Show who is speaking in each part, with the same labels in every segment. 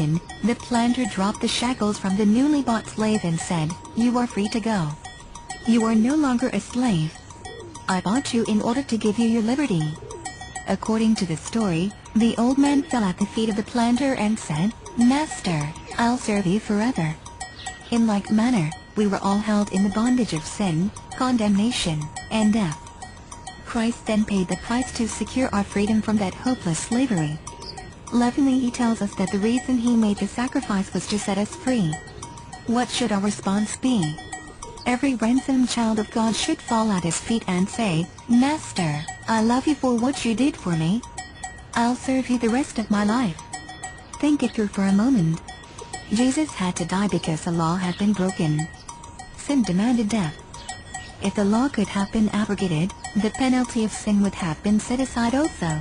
Speaker 1: condemnation, the planter dropped the shackles from the newly bought slave and said, "You are free to go. You are no longer a slave. I bought you in order to give you your liberty." According to the story, the old man fell at the feet of the planter and said, "Master, I'll serve you forever." In like manner, we were all held in the bondage of sin, condemnation, and death. Christ then paid the price to secure our freedom from that hopeless slavery. Lovingly he tells us that the reason he made the sacrifice was to set us free. What should our response be? Every ransomed child of God should fall at his feet and say, "Master, I love you for what you did for me. I'll serve you the rest of my life." Think it through for a moment. Jesus had to die because the law had been broken. Sin demanded death. If the law could have been abrogated, the penalty of sin would have been set aside also.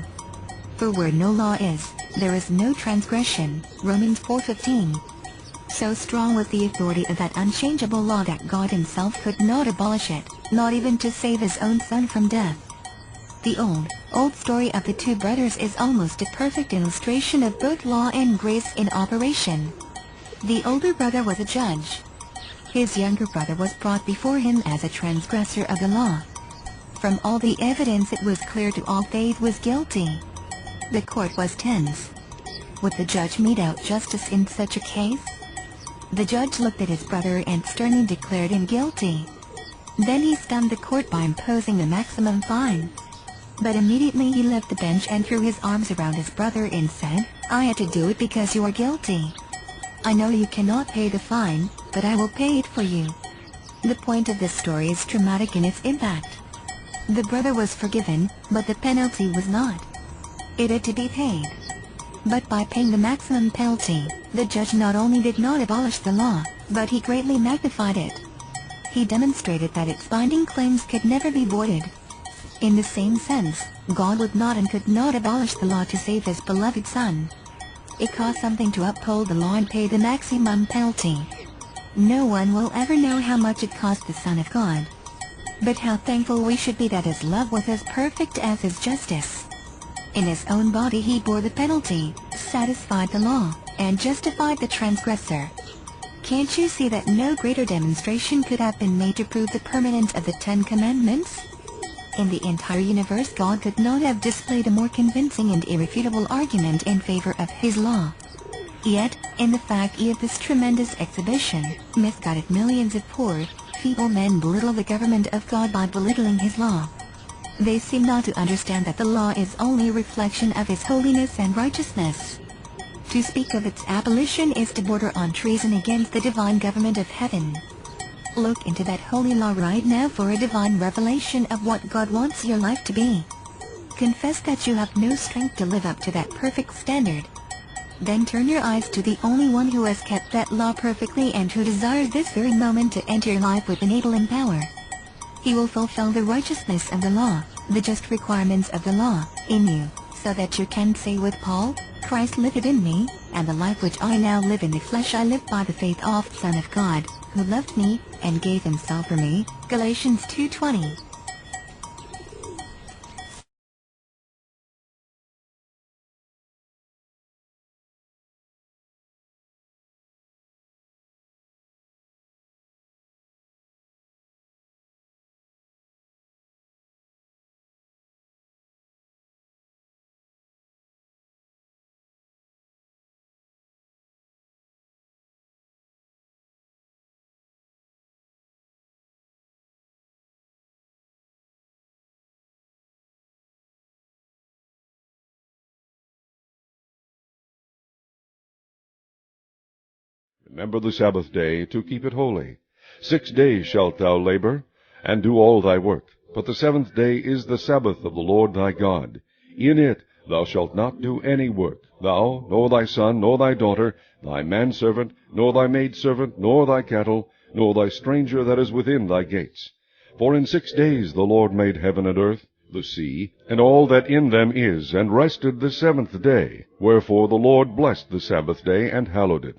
Speaker 1: For where no law is, there is no transgression, Romans 4:15. So strong was the authority of that unchangeable law that God himself could not abolish it, not even to save his own son from death. The old story of the two brothers is almost a perfect illustration of both law and grace in operation. The older brother was a judge. His younger brother was brought before him as a transgressor of the law. From all the evidence it was clear to all they was guilty. The court was tense. Would the judge mete out justice in such a case? The judge looked at his brother and sternly declared him guilty. Then he stunned the court by imposing the maximum fine. But immediately he left the bench and threw his arms around his brother and said, "I had to do it because you are guilty. I know you cannot pay the fine, but I will pay it for you." The point of this story is dramatic in its impact. The brother was forgiven, but the penalty was not. It had to be paid. But by paying the maximum penalty, the judge not only did not abolish the law, but he greatly magnified it. He demonstrated that its binding claims could never be voided. In the same sense, God would not and could not abolish the law to save his beloved Son. It cost something to uphold the law and pay the maximum penalty. No one will ever know how much it cost the Son of God. But how thankful we should be that his love was as perfect as his justice. In his own body he bore the penalty, satisfied the law, and justified the transgressor. Can't you see that no greater demonstration could have been made to prove the permanence of the Ten Commandments? In the entire universe God could not have displayed a more convincing and irrefutable argument in favor of his law. Yet, in the fact of this tremendous exhibition, misguided millions of poor, feeble men belittle the government of God by belittling his law. They seem not to understand that the law is only a reflection of his holiness and righteousness. To speak of its abolition is to border on treason against the divine government of heaven. Look into that holy law right now for a divine revelation of what God wants your life to be. Confess that you have no strength to live up to that perfect standard. Then turn your eyes to the only one who has kept that law perfectly and who desires this very moment to enter your life with enabling power. He will fulfill the righteousness of the law, the just requirements of the law, in you, so that you can say with Paul, "Christ liveth in me, and the life which I now live in the flesh I live by the faith of the Son of God, who loved me, and gave himself for me." Galatians 2:20.
Speaker 2: Remember the Sabbath day, to keep it holy. 6 days shalt thou labor, and do all thy work. But the seventh day is the Sabbath of the Lord thy God. In it thou shalt not do any work, thou, nor thy son, nor thy daughter, thy manservant, nor thy maidservant, nor thy cattle, nor thy stranger that is within thy gates. For in 6 days the Lord made heaven and earth, the sea, and all that in them is, and rested the seventh day. Wherefore the Lord blessed the Sabbath day, and hallowed it.